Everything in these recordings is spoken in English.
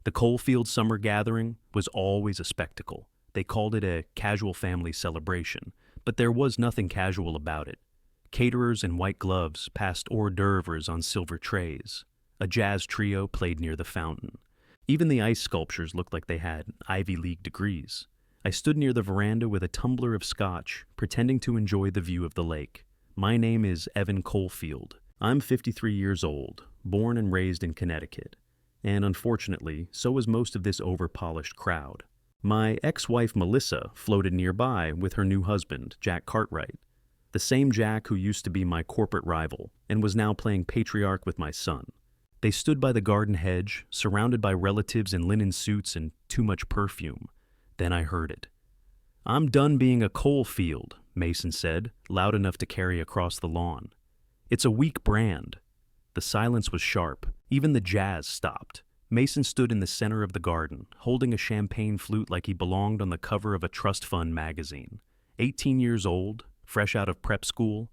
The Coalfield summer gathering was always a spectacle. They called it a casual family celebration, but there was nothing casual about it. Caterers in white gloves passed hors d'oeuvres on silver trays. A jazz trio played near the fountain. Even the ice sculptures looked like they had Ivy League degrees. I stood near the veranda with a tumbler of scotch, pretending to enjoy the view of the lake. My name is Evan Coalfield. I'm 53 years old, born and raised in Connecticut. And unfortunately, so was most of this over-polished crowd. My ex-wife Melissa floated nearby with her new husband, Jack Cartwright. The same Jack who used to be my corporate rival and was now playing patriarch with my son. They stood by the garden hedge, surrounded by relatives in linen suits and too much perfume. Then I heard it. "I'm done being a Coalfield," Mason said, loud enough to carry across the lawn. "It's a weak brand." The silence was sharp. Even the jazz stopped. Mason stood in the center of the garden, holding a champagne flute like he belonged on the cover of a trust fund magazine. 18 years old, fresh out of prep school,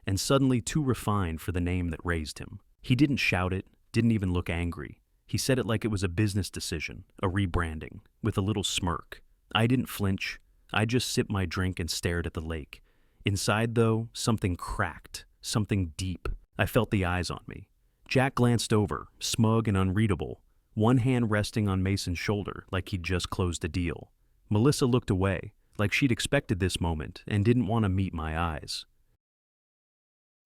and suddenly too refined for the name that raised him. He didn't shout it, didn't even look angry. He said it like it was a business decision, a rebranding, with a little smirk. I didn't flinch. I just sipped my drink and stared at the lake. Inside, though, something cracked, something deep. I felt the eyes on me. Jack glanced over, smug and unreadable, one hand resting on Mason's shoulder like he'd just closed a deal. Melissa looked away, like she'd expected this moment and didn't want to meet my eyes.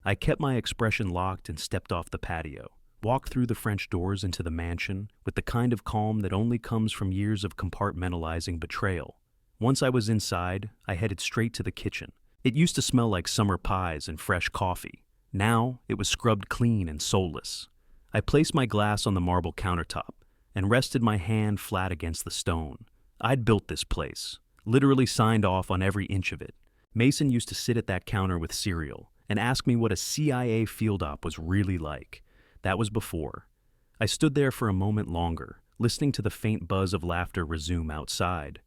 I kept my expression locked and stepped off the patio, walked through the French doors into the mansion with the kind of calm that only comes from years of compartmentalizing betrayal. Once I was inside, I headed straight to the kitchen. It used to smell like summer pies and fresh coffee. Now, it was scrubbed clean and soulless. I placed my glass on the marble countertop and rested my hand flat against the stone. I'd built this place, literally signed off on every inch of it. Mason used to sit at that counter with cereal and ask me what a CIA field op was really like. That was before. I stood there for a moment longer, listening to the faint buzz of laughter resume outside.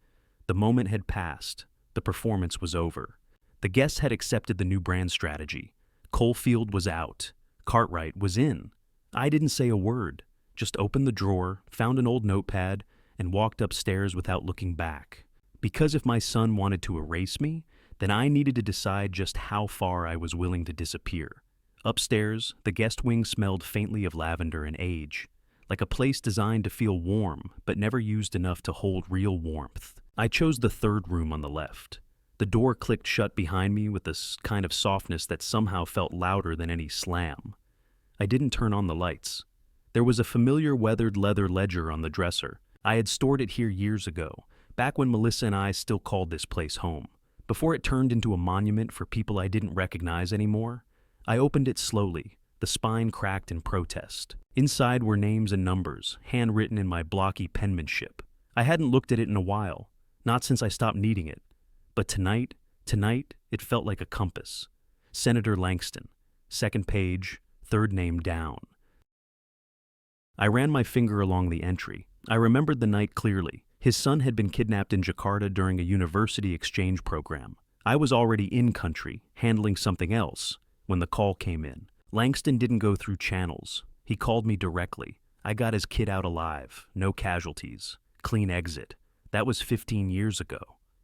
The moment had passed. The performance was over. The guests had accepted the new brand strategy. Coalfield was out. Cartwright was in. I didn't say a word, just opened the drawer, found an old notepad, and walked upstairs without looking back. Because if my son wanted to erase me, then I needed to decide just how far I was willing to disappear. Upstairs, the guest wing smelled faintly of lavender and age, like a place designed to feel warm, but never used enough to hold real warmth. I chose the third room on the left. The door clicked shut behind me with this kind of softness that somehow felt louder than any slam. I didn't turn on the lights. There was a familiar weathered leather ledger on the dresser. I had stored it here years ago, back when Melissa and I still called this place home. Before it turned into a monument for people I didn't recognize anymore, I opened it slowly, the spine cracked in protest. Inside were names and numbers, handwritten in my blocky penmanship. I hadn't looked at it in a while, not since I stopped needing it. But tonight, it felt like a compass. Senator Langston, second page, third name down. I ran my finger along the entry. I remembered the night clearly. His son had been kidnapped in Jakarta during a university exchange program. I was already in country, handling something else, when the call came in. Langston didn't go through channels. He called me directly. I got his kid out alive, no casualties, clean exit. That was 15 years ago.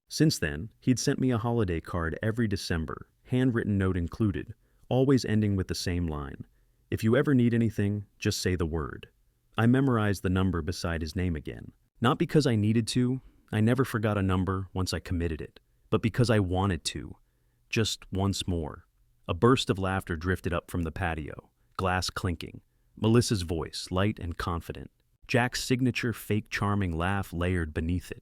Since then, he'd sent me a holiday card every December, handwritten note included, always ending with the same line. "If you ever need anything, just say the word." I memorized the number beside his name again. Not because I needed to, I never forgot a number once I committed it, but because I wanted to. Just once more. A burst of laughter drifted up from the patio, glass clinking. Melissa's voice, light and confident. Jack's signature fake charming laugh layered beneath it.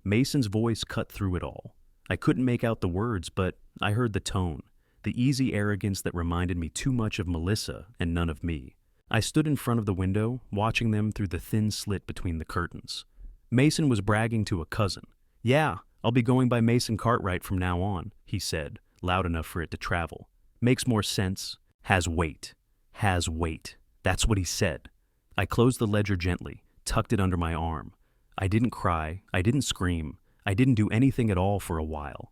Mason's voice cut through it all. I couldn't make out the words, but I heard the tone, the easy arrogance that reminded me too much of Melissa and none of me. I stood in front of the window, watching them through the thin slit between the curtains. Mason was bragging to a cousin. "Yeah, I'll be going by Mason Cartwright from now on," he said, loud enough for it to travel. "Makes more sense. Has weight. Has weight." That's what he said. I closed the ledger gently, tucked it under my arm. I didn't cry, I didn't scream, I didn't do anything at all for a while.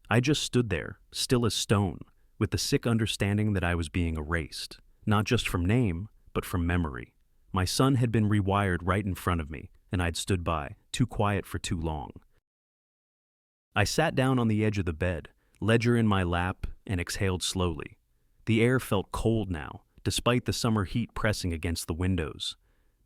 I just stood there, still as stone, with the sick understanding that I was being erased, not just from name, but from memory. My son had been rewired right in front of me, and I'd stood by, too quiet for too long. I sat down on the edge of the bed, ledger in my lap, and exhaled slowly. The air felt cold now, despite the summer heat pressing against the windows.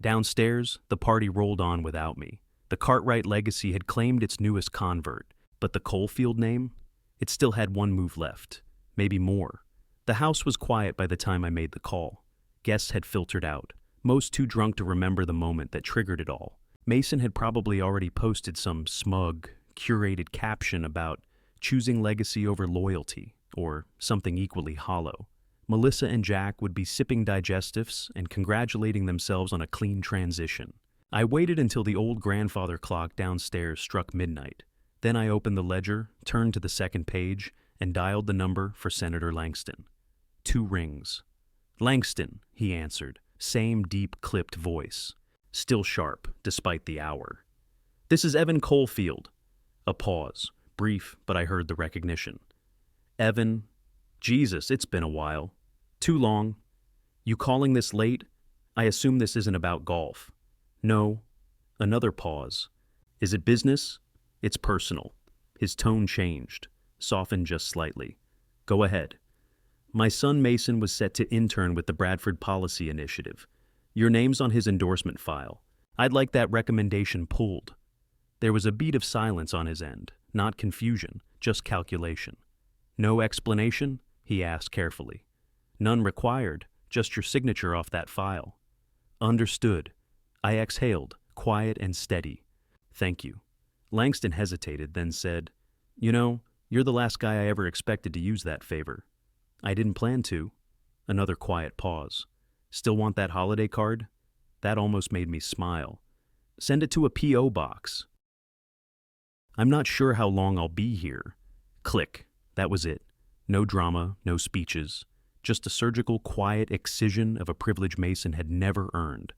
Downstairs, the party rolled on without me. The Cartwright legacy had claimed its newest convert, but the Coalfield name? It still had one move left, maybe more. The house was quiet by the time I made the call. Guests had filtered out, most too drunk to remember the moment that triggered it all. Mason had probably already posted some smug, curated caption about choosing legacy over loyalty, or something equally hollow. Melissa and Jack would be sipping digestives and congratulating themselves on a clean transition. I waited until the old grandfather clock downstairs struck midnight. Then I opened the ledger, turned to the second page, and dialed the number for Senator Langston. 2 rings. "Langston," he answered, same deep, clipped voice. Still sharp, despite the hour. "This is Evan Coalfield." A pause, brief, but I heard the recognition. "Evan, Jesus, it's been a while. Too long. You calling this late? I assume this isn't about golf." "No." Another pause. "Is it business?" "It's personal." His tone changed, softened just slightly. "Go ahead." "My son Mason was set to intern with the Bradford Policy Initiative. Your name's on his endorsement file. I'd like that recommendation pulled." There was a beat of silence on his end, not confusion, just calculation. "No explanation?" he asked carefully. "None required, just your signature off that file." "Understood." I exhaled, quiet and steady. "Thank you." Langston hesitated, then said, "You know, you're the last guy I ever expected to use that favor." "I didn't plan to." Another quiet pause. "Still want that holiday card?" That almost made me smile. "Send it to a P.O. box." "I'm not sure how long I'll be here." Click. That was it. No drama, no speeches. Just a surgical, quiet excision of a privilege Mason had never earned.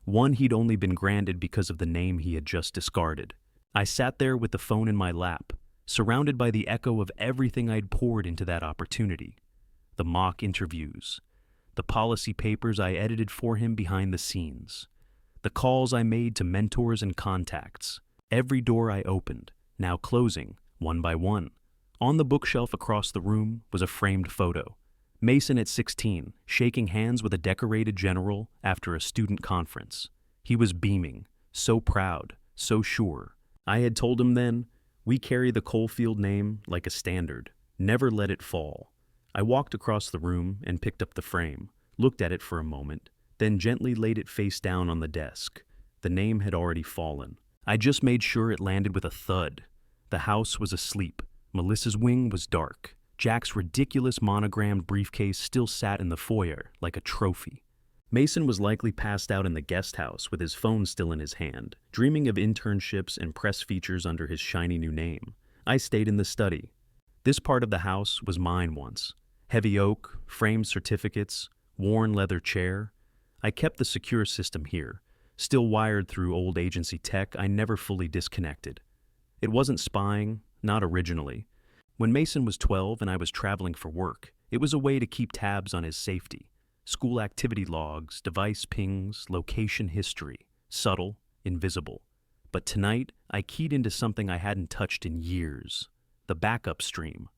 One he'd only been granted because of the name he had just discarded. I sat there with the phone in my lap, surrounded by the echo of everything I'd poured into that opportunity. The mock interviews. The policy papers I edited for him behind the scenes. The calls I made to mentors and contacts. Every door I opened, now closing, one by one. On the bookshelf across the room was a framed photo. Mason at 16, shaking hands with a decorated general after a student conference. He was beaming, so proud, so sure. I had told him then, we carry the Coalfield name like a standard. Never let it fall. I walked across the room and picked up the frame, looked at it for a moment, then gently laid it face down on the desk. The name had already fallen. I just made sure it landed with a thud. The house was asleep. Melissa's wing was dark. Jack's ridiculous monogrammed briefcase still sat in the foyer like a trophy. Mason was likely passed out in the guest house with his phone still in his hand, dreaming of internships and press features under his shiny new name. I stayed in the study. This part of the house was mine once. Heavy oak, framed certificates, worn leather chair. I kept the secure system here, still wired through old agency tech I never fully disconnected. It wasn't spying, not originally. When Mason was 12 and I was traveling for work, it was a way to keep tabs on his safety. School activity logs, device pings, location history. Subtle, invisible. But tonight, I keyed into something I hadn't touched in years. The backup stream.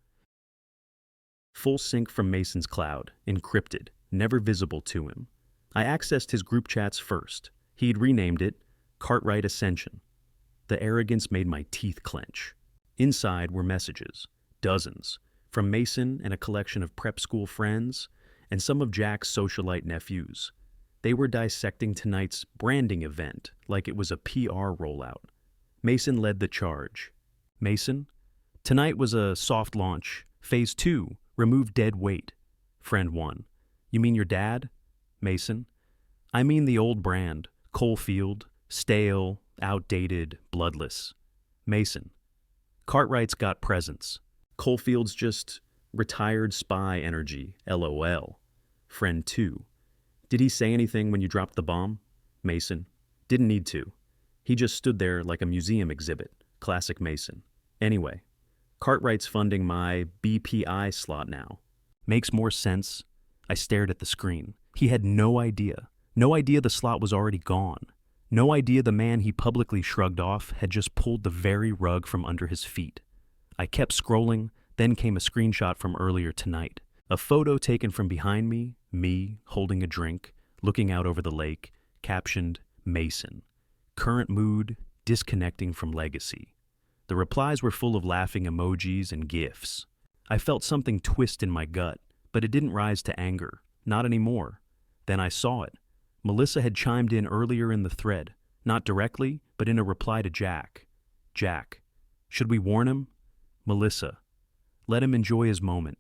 Full sync from Mason's cloud, encrypted, never visible to him. I accessed his group chats first. He'd renamed it Cartwright Ascension. The arrogance made my teeth clench. Inside were messages. Dozens, from Mason and a collection of prep school friends, and some of Jack's socialite nephews. They were dissecting tonight's branding event like it was a PR rollout. Mason led the charge. "Mason? Tonight was a soft launch. Phase 2, remove dead weight." Friend 1. "You mean your dad?" Mason. "I mean the old brand, Coalfield, stale, outdated, bloodless." Mason. "Cartwright's got presence. Coalfield's just retired spy energy, LOL. Friend 2. "Did he say anything when you dropped the bomb?" Mason. "Didn't need to. He just stood there like a museum exhibit. Classic Mason. Anyway, Cartwright's funding my BPI slot now." Makes more sense. I stared at the screen. He had no idea. No idea the slot was already gone. No idea the man he publicly shrugged off had just pulled the very rug from under his feet. I kept scrolling, then came a screenshot from earlier tonight. A photo taken from behind me holding a drink, looking out over the lake, captioned, Mason. Current mood, disconnecting from legacy. The replies were full of laughing emojis and GIFs. I felt something twist in my gut, but it didn't rise to anger. Not anymore. Then I saw it. Melissa had chimed in earlier in the thread, not directly, but in a reply to Jack. Jack. Should we warn him? Melissa. Let him enjoy his moment.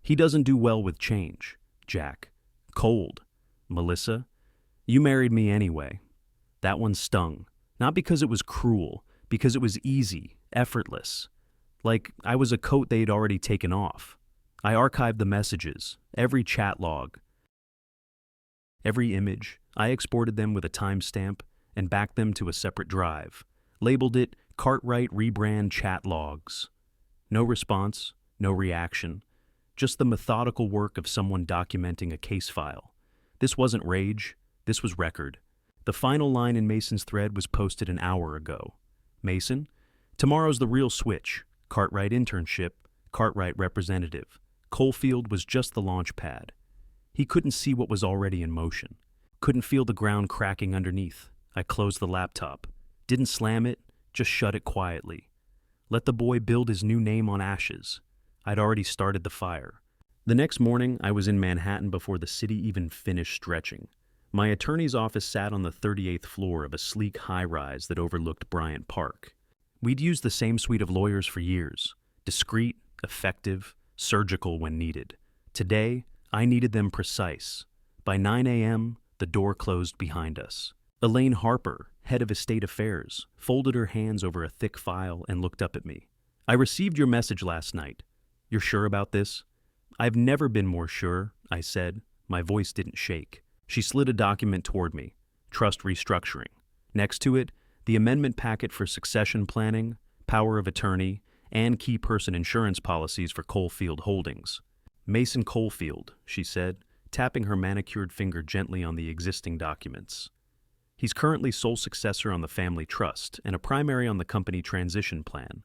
He doesn't do well with change. Jack. Cold. Melissa. You married me anyway. That one stung. Not because it was cruel, because it was easy, effortless. Like I was a coat they'd already taken off. I archived the messages, every chat log, every image. I exported them with a timestamp and backed them to a separate drive. Labeled it Cartwright Rebrand Chat Logs. No response, no reaction. Just the methodical work of someone documenting a case file. This wasn't rage, this was record. The final line in Mason's thread was posted an hour ago. Mason, tomorrow's the real switch. Cartwright internship, Cartwright representative. Coalfield was just the launch pad. He couldn't see what was already in motion. Couldn't feel the ground cracking underneath. I closed the laptop. Didn't slam it, just shut it quietly. Let the boy build his new name on ashes. I'd already started the fire. The next morning, I was in Manhattan before the city even finished stretching. My attorney's office sat on the 38th floor of a sleek high-rise that overlooked Bryant Park. We'd used the same suite of lawyers for years. Discreet, effective, surgical when needed. Today, I needed them precise. By 9 a.m., the door closed behind us. Elaine Harper, head of estate affairs, folded her hands over a thick file and looked up at me. I received your message last night. You're sure about this? I've never been more sure, I said. My voice didn't shake. She slid a document toward me. Trust restructuring. Next to it, the amendment packet for succession planning, power of attorney, and key person insurance policies for Coalfield Holdings. Mason Coalfield, she said, tapping her manicured finger gently on the existing documents. He's currently sole successor on the family trust and a primary on the company transition plan.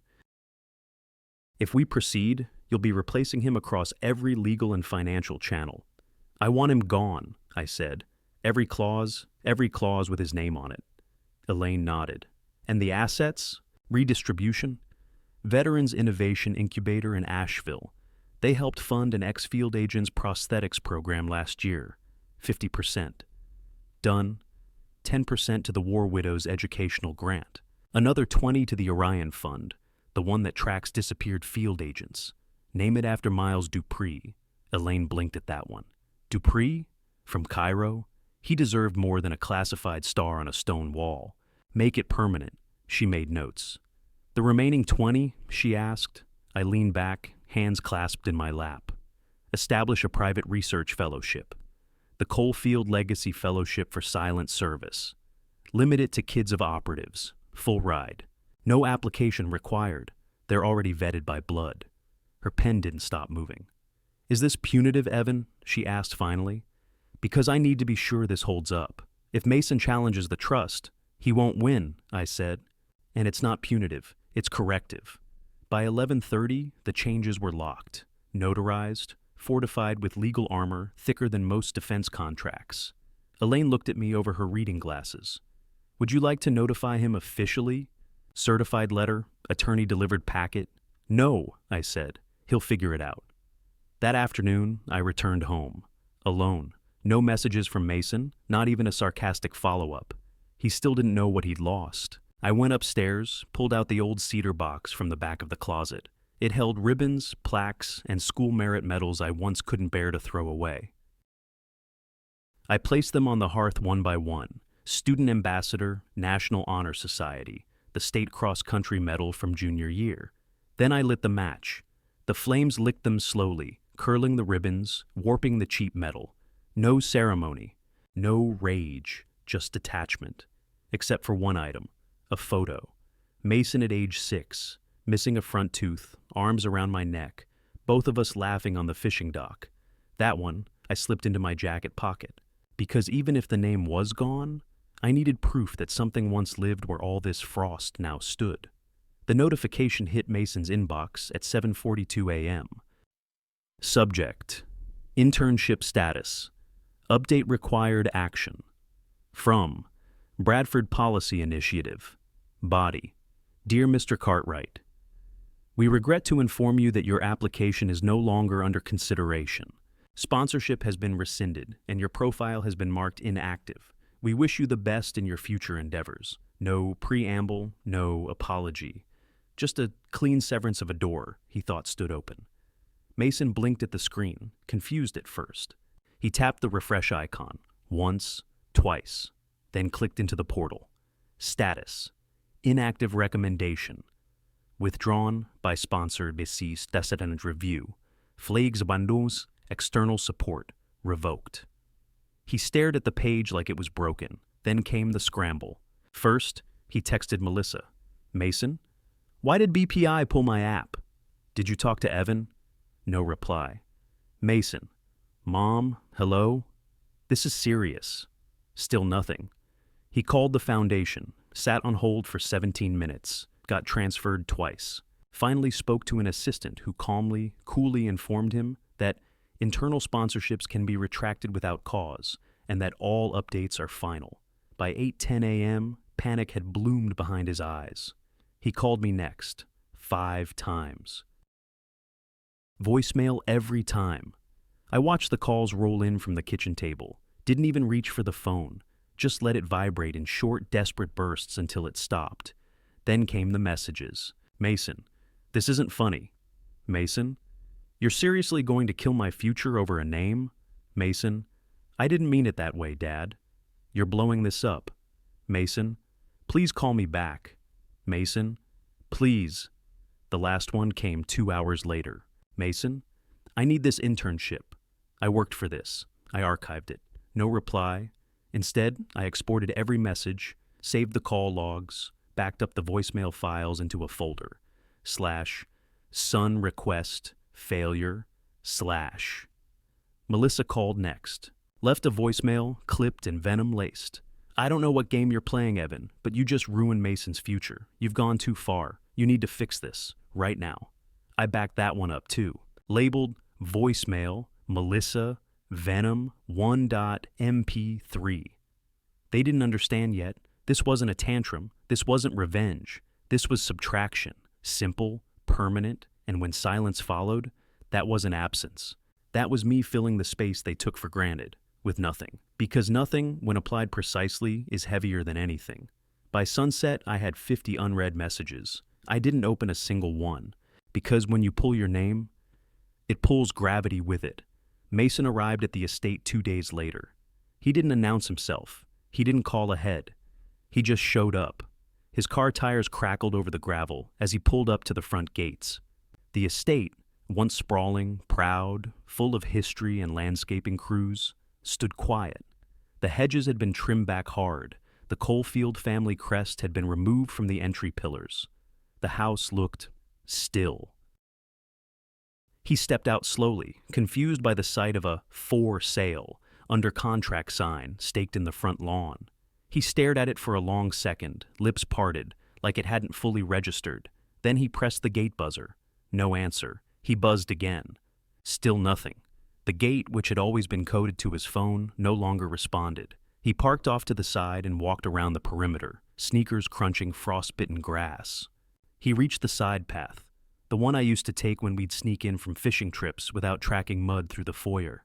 If we proceed, you'll be replacing him across every legal and financial channel. I want him gone, I said. Every clause with his name on it. Elaine nodded. And the assets? Redistribution? Veterans Innovation Incubator in Asheville. They helped fund an ex-field agent's prosthetics program last year. 50%. Done. 10% to the War Widows Educational Grant. Another 20% to the Orion Fund, the one that tracks disappeared field agents. Name it after Miles Dupree. Elaine blinked at that one. Dupree? From Cairo? He deserved more than a classified star on a stone wall. Make it permanent. She made notes. The remaining 20%, she asked. I leaned back, hands clasped in my lap. Establish a private research fellowship. The Coalfield Legacy Fellowship for Silent Service. Limit it to kids of operatives. Full ride. No application required. They're already vetted by blood. Her pen didn't stop moving. Is this punitive, Evan? She asked finally. Because I need to be sure this holds up. If Mason challenges the trust, he won't win, I said. And it's not punitive, it's corrective. By 11:30, the changes were locked, notarized, fortified with legal armor thicker than most defense contracts. Elaine looked at me over her reading glasses. Would you like to notify him officially? Certified letter, attorney-delivered packet? No, I said. He'll figure it out. That afternoon, I returned home. Alone. No messages from Mason, not even a sarcastic follow-up. He still didn't know what he'd lost. I went upstairs, pulled out the old cedar box from the back of the closet. It held ribbons, plaques, and school merit medals I once couldn't bear to throw away. I placed them on the hearth one by one. Student Ambassador, National Honor Society, the State Cross-Country Medal from junior year. Then I lit the match. The flames licked them slowly, curling the ribbons, warping the cheap metal. No ceremony, no rage, just detachment. Except for one item, a photo. Mason at age 6, missing a front tooth, arms around my neck, both of us laughing on the fishing dock. That one I slipped into my jacket pocket, because even if the name was gone, I needed proof that something once lived where all this frost now stood. The notification hit Mason's inbox at 7:42 a.m. Subject: Internship status. Update required action. From Bradford Policy Initiative. Body: Dear Mr. Cartwright, we regret to inform you that your application is no longer under consideration. Sponsorship has been rescinded, and your profile has been marked inactive. We wish you the best in your future endeavors. No preamble, no apology. Just a clean severance of a door he thought stood open. Mason blinked at the screen, confused at first. He tapped the refresh icon, once, twice, then clicked into the portal. Status: Inactive recommendation. Withdrawn by sponsor basis descendant review. Flags abandons, external support, revoked. He stared at the page like it was broken. Then came the scramble. First, he texted Melissa. Mason? Why did BPI pull my app? Did you talk to Evan? No reply. Mason. Mom, hello? This is serious. Still nothing. He called the foundation, sat on hold for 17 minutes, got transferred twice, finally spoke to an assistant who calmly, coolly informed him that internal sponsorships can be retracted without cause, and that all updates are final. By 8:10 a.m., panic had bloomed behind his eyes. He called me next, 5 times. Voicemail every time. I watched the calls roll in from the kitchen table, didn't even reach for the phone, just let it vibrate in short, desperate bursts until it stopped. Then came the messages. Mason, this isn't funny. Mason, you're seriously going to kill my future over a name? Mason, I didn't mean it that way, Dad. You're blowing this up. Mason, please call me back. Mason, please. The last one came 2 hours later. Mason, I need this internship. I worked for this. I archived it. No reply. Instead, I exported every message, saved the call logs, backed up the voicemail files into a folder. /son request failure /. Melissa called next. Left a voicemail, clipped and venom-laced. I don't know what game you're playing, Evan, but you just ruined Mason's future. You've gone too far. You need to fix this, right now. I backed that one up too. Labeled voicemail, Melissa, Venom 1.mp3. They didn't understand yet. This wasn't a tantrum. This wasn't revenge. This was subtraction. Simple, permanent, and when silence followed, that wasn't absence. That was me filling the space they took for granted, with nothing. Because nothing, when applied precisely, is heavier than anything. By sunset, I had 50 unread messages. I didn't open a single one. Because when you pull your name, it pulls gravity with it. Mason arrived at the estate 2 days later. He didn't announce himself. He didn't call ahead. He just showed up. His car tires crackled over the gravel as he pulled up to the front gates. The estate, once sprawling, proud, full of history and landscaping crews, stood quiet. The hedges had been trimmed back hard. The Coalfield family crest had been removed from the entry pillars. The house looked still. He stepped out slowly, confused by the sight of a "for sale" under contract sign staked in the front lawn. He stared at it for a long second, lips parted, like it hadn't fully registered. Then he pressed the gate buzzer. No answer. He buzzed again. Still nothing. The gate, which had always been coded to his phone, no longer responded. He parked off to the side and walked around the perimeter, sneakers crunching frostbitten grass. He reached the side path, the one I used to take when we'd sneak in from fishing trips without tracking mud through the foyer.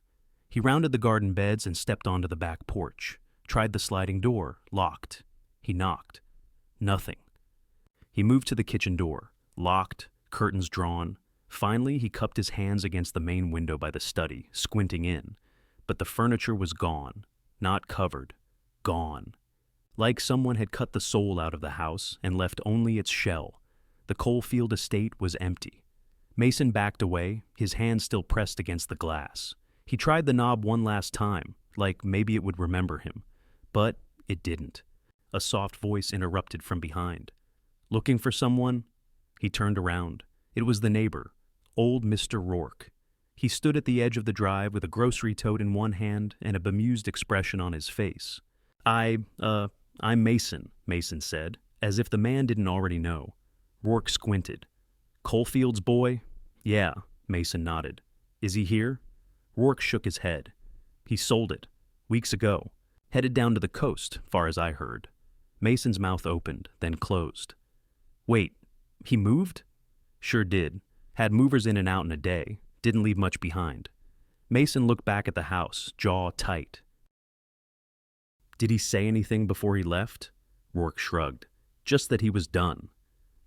He rounded the garden beds and stepped onto the back porch. Tried the sliding door, locked. He knocked. Nothing. He moved to the kitchen door, locked, curtains drawn. Finally, he cupped his hands against the main window by the study, squinting in. But the furniture was gone. Not covered. Gone. Like someone had cut the soul out of the house and left only its shell. The Coalfield estate was empty. Mason backed away, his hand still pressed against the glass. He tried the knob one last time, like maybe it would remember him. But it didn't. A soft voice interrupted from behind. Looking for someone? He turned around. It was the neighbor, old Mr. Rourke. He stood at the edge of the drive with a grocery tote in one hand and a bemused expression on his face. I'm Mason, Mason said, as if the man didn't already know. Rourke squinted. Coalfields boy? Yeah, Mason nodded. Is he here? Rourke shook his head. He sold it. Weeks ago. Headed down to the coast, far as I heard. Mason's mouth opened, then closed. Wait, he moved? Sure did. Had movers in and out in a day. Didn't leave much behind. Mason looked back at the house, jaw tight. Did he say anything before he left? Rourke shrugged. Just that he was done.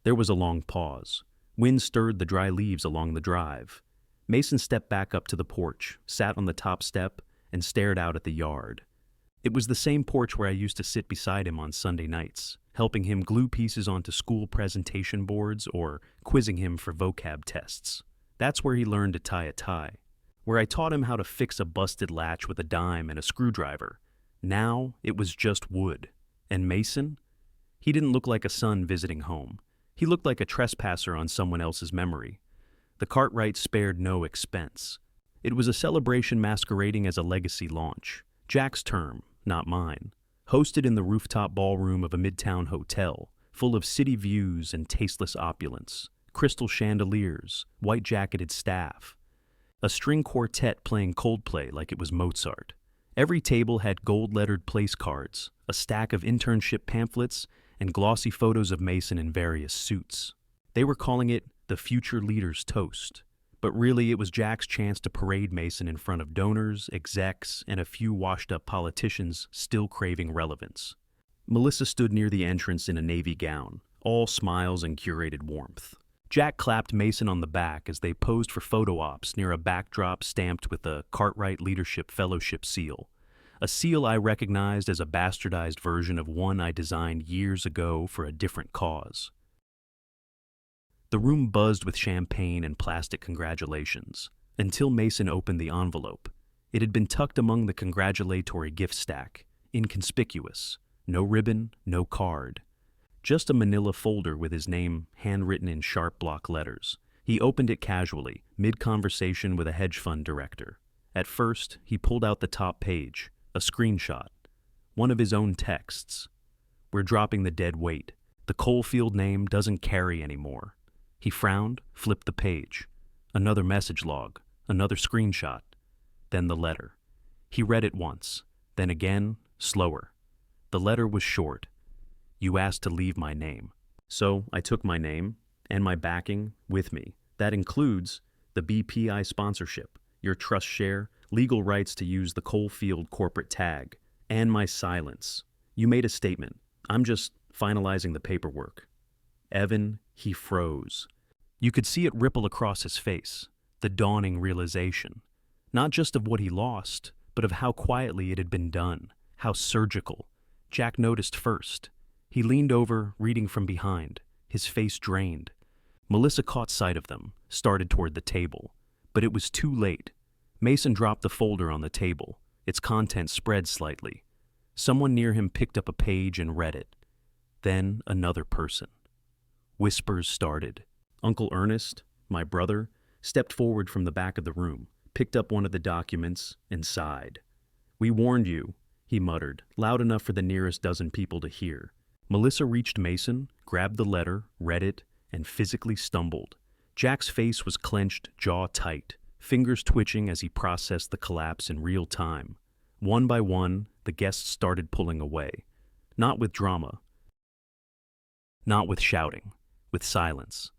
There was a long pause. Wind stirred the dry leaves along the drive. Mason stepped back up to the porch, sat on the top step, and stared out at the yard. It was the same porch where I used to sit beside him on Sunday nights, helping him glue pieces onto school presentation boards or quizzing him for vocab tests. That's where he learned to tie a tie, where I taught him how to fix a busted latch with a dime and a screwdriver. Now it was just wood. And Mason? He didn't look like a son visiting home. He looked like a trespasser on someone else's memory. The Cartwright spared no expense. It was a celebration masquerading as a legacy launch. Jack's term, not mine. Hosted in the rooftop ballroom of a midtown hotel, full of city views and tasteless opulence. Crystal chandeliers, white-jacketed staff. A string quartet playing Coldplay like it was Mozart. Every table had gold-lettered place cards, a stack of internship pamphlets, and glossy photos of Mason in various suits. They were calling it the Future Leader's Toast. But really, it was Jack's chance to parade Mason in front of donors, execs, and a few washed-up politicians still craving relevance. Melissa stood near the entrance in a navy gown, all smiles and curated warmth. Jack clapped Mason on the back as they posed for photo ops near a backdrop stamped with the Cartwright Leadership Fellowship seal, a seal I recognized as a bastardized version of one I designed years ago for a different cause. The room buzzed with champagne and plastic congratulations, until Mason opened the envelope. It had been tucked among the congratulatory gift stack, inconspicuous, no ribbon, no card. Just a manila folder with his name handwritten in sharp block letters. He opened it casually, mid-conversation with a hedge fund director. At first, he pulled out the top page, a screenshot, one of his own texts. We're dropping the dead weight. The Coalfield name doesn't carry anymore. He frowned, flipped the page. Another message log, another screenshot, then the letter. He read it once, then again, slower. The letter was short. You asked to leave my name. So I took my name and my backing with me. That includes the BPI sponsorship, your trust share, legal rights to use the Coalfield corporate tag, and my silence. You made a statement. I'm just finalizing the paperwork. Evan, he froze. You could see it ripple across his face, the dawning realization, not just of what he lost, but of how quietly it had been done, how surgical. Jack noticed first. He leaned over, reading from behind, his face drained. Melissa caught sight of them, started toward the table, but it was too late. Mason dropped the folder on the table, its contents spread slightly. Someone near him picked up a page and read it. Then another person. Whispers started. Uncle Ernest, my brother, stepped forward from the back of the room, picked up one of the documents, and sighed. We warned you, he muttered, loud enough for the nearest dozen people to hear. Melissa reached Mason, grabbed the letter, read it, and physically stumbled. Jack's face was clenched, jaw tight, fingers twitching as he processed the collapse in real time. One by one, the guests started pulling away. Not with drama. Not with shouting. With silence.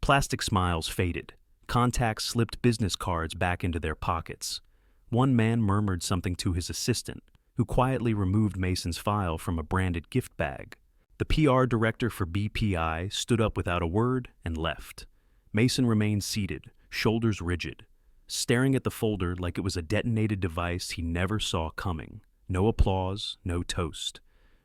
Plastic smiles faded. Contacts slipped business cards back into their pockets. One man murmured something to his assistant, who quietly removed Mason's file from a branded gift bag. The PR director for BPI stood up without a word and left. Mason remained seated, shoulders rigid, staring at the folder like it was a detonated device he never saw coming. No applause, no toast.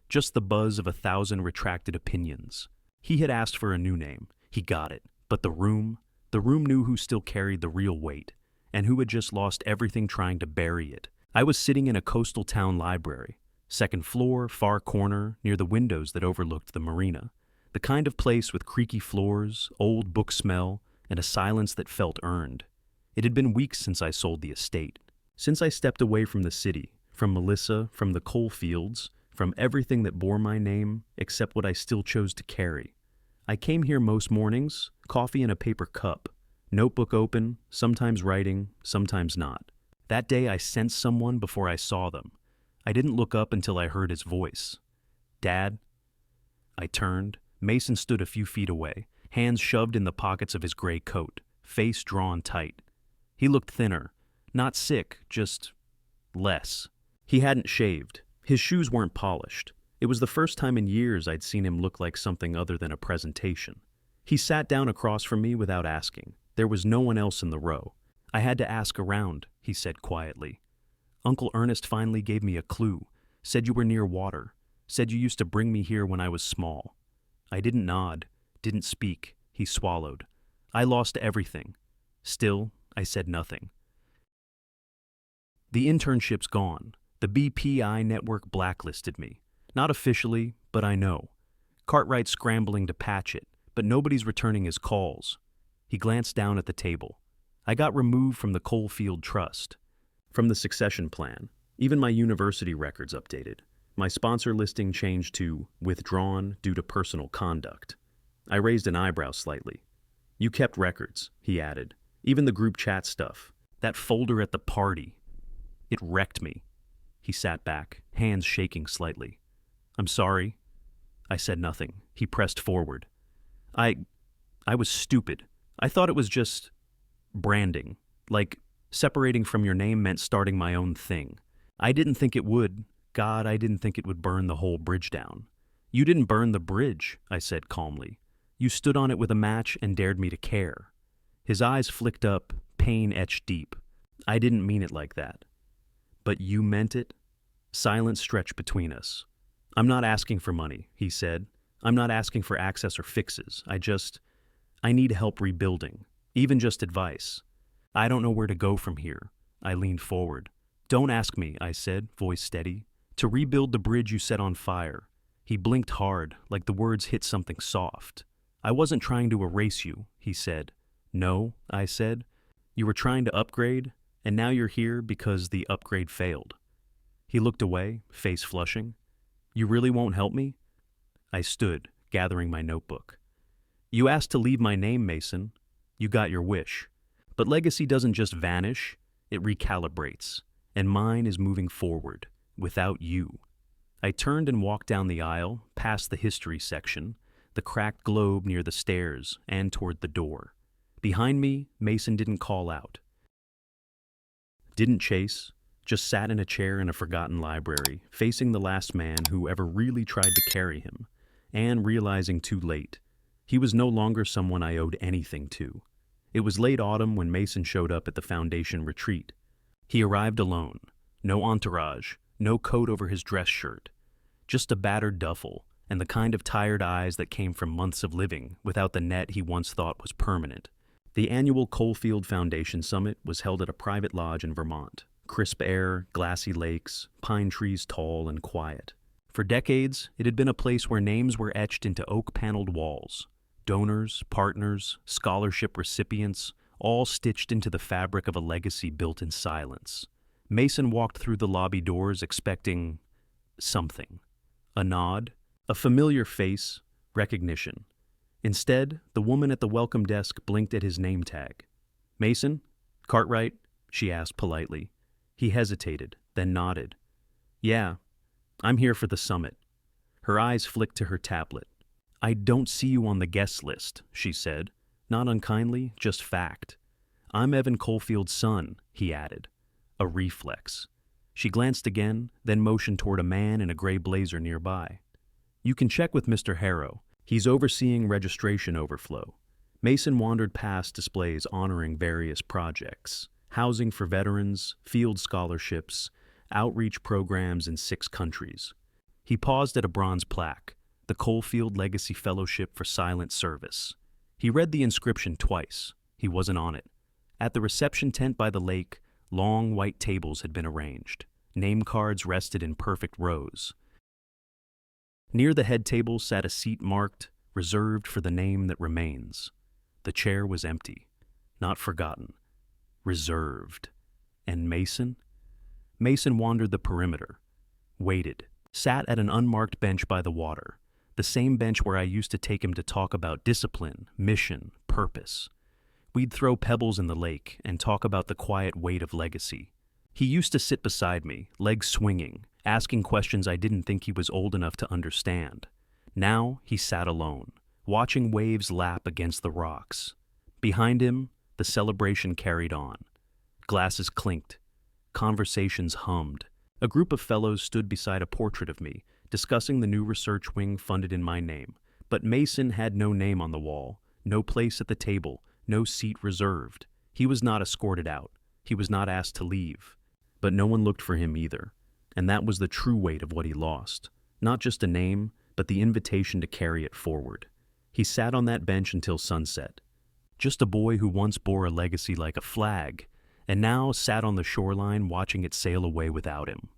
Just the buzz of 1,000 retracted opinions. He had asked for a new name. He got it. But the room knew who still carried the real weight, and who had just lost everything trying to bury it. I was sitting in a coastal town library, second floor, far corner, near the windows that overlooked the marina. The kind of place with creaky floors, old book smell, and a silence that felt earned. It had been weeks since I sold the estate. Since I stepped away from the city, from Melissa, from the coal fields, from everything that bore my name except what I still chose to carry. I came here most mornings, coffee in a paper cup, notebook open, sometimes writing, sometimes not. That day I sensed someone before I saw them. I didn't look up until I heard his voice. "Dad?" I turned. Mason stood a few feet away, hands shoved in the pockets of his gray coat, face drawn tight. He looked thinner, not sick, just less. He hadn't shaved. His shoes weren't polished. It was the first time in years I'd seen him look like something other than a presentation. He sat down across from me without asking. There was no one else in the row. "I had to ask around," he said quietly. "Uncle Ernest finally gave me a clue, said you were near water, said you used to bring me here when I was small." I didn't nod, didn't speak. He swallowed. "I lost everything. Still, I said nothing. The internship's gone. The BPI network blacklisted me. Not officially, but I know. Cartwright's scrambling to patch it, but nobody's returning his calls." He glanced down at the table. "I got removed from the Coalfield Trust, from the succession plan. Even my university records updated. My sponsor listing changed to withdrawn due to personal conduct." I raised an eyebrow slightly. "You kept records," he added. "Even the group chat stuff. That folder at the party. It wrecked me." He sat back, hands shaking slightly. "I'm sorry." I said nothing. He pressed forward. I was stupid. I thought it was just branding. Like separating from your name meant starting my own thing. I didn't think it would. God, I didn't think it would burn the whole bridge down." "You didn't burn the bridge," I said calmly. "You stood on it with a match and dared me to care." His eyes flicked up, pain etched deep. "I didn't mean it like that." "But you meant it?" Silence stretched between us. "I'm not asking for money," he said. "I'm not asking for access or fixes. I need help rebuilding, even just advice. I don't know where to go from here." I leaned forward. "Don't ask me," I said, voice steady. "To rebuild the bridge you set on fire." He blinked hard, like the words hit something soft. "I wasn't trying to erase you," he said. "No," I said. "You were trying to upgrade, and now you're here because the upgrade failed." He looked away, face flushing. "You really won't help me?" I stood, gathering my notebook. "You asked to leave my name, Mason. You got your wish. But legacy doesn't just vanish, it recalibrates. And mine is moving forward, without you." I turned and walked down the aisle, past the history section, the cracked globe near the stairs, and toward the door. Behind me, Mason didn't call out. Didn't chase, just sat in a chair in a forgotten library, facing the last man who ever really tried to carry him, and realizing too late, he was no longer someone I owed anything to. It was late autumn when Mason showed up at the Foundation retreat. He arrived alone, no entourage, no coat over his dress shirt, just a battered duffel and the kind of tired eyes that came from months of living without the net he once thought was permanent. The annual Coalfield Foundation Summit was held at a private lodge in Vermont. Crisp air, glassy lakes, pine trees tall and quiet. For decades, it had been a place where names were etched into oak-paneled walls. Donors, partners, scholarship recipients, all stitched into the fabric of a legacy built in silence. Mason walked through the lobby doors expecting something. A nod, a familiar face, recognition. Instead, the woman at the welcome desk blinked at his name tag. "Mason? Cartwright?" she asked politely. He hesitated, then nodded. "Yeah, I'm here for the summit." Her eyes flicked to her tablet. "I don't see you on the guest list," she said. Not unkindly, just fact. "I'm Evan Coalfield's son," he added. A reflex. She glanced again, then motioned toward a man in a gray blazer nearby. "You can check with Mr. Harrow. He's overseeing registration overflow." Mason wandered past displays honoring various projects. Housing for veterans, field scholarships, outreach programs in 6 countries. He paused at a bronze plaque, the Coalfield Legacy Fellowship for Silent Service. He read the inscription twice. He wasn't on it. At the reception tent by the lake, long white tables had been arranged. Name cards rested in perfect rows. Near the head table sat a seat marked, "Reserved for the name that remains." The chair was empty. Not forgotten. Reserved. And Mason? Mason wandered the perimeter. Waited. sat at an unmarked bench by the water, the same bench where I used to take him to talk about discipline, mission, purpose. We'd throw pebbles in the lake and talk about the quiet weight of legacy. He used to sit beside me, legs swinging, asking questions I didn't think he was old enough to understand. Now he sat alone, watching waves lap against the rocks. Behind him, the celebration carried on. Glasses clinked. Conversations hummed. A group of fellows stood beside a portrait of me, discussing the new research wing funded in my name. But Mason had no name on the wall, no place at the table, no seat reserved. He was not escorted out. He was not asked to leave. But no one looked for him either. And that was the true weight of what he lost. Not just a name, but the invitation to carry it forward. He sat on that bench until sunset. Just a boy who once bore a legacy like a flag, and now sat on the shoreline watching it sail away without him.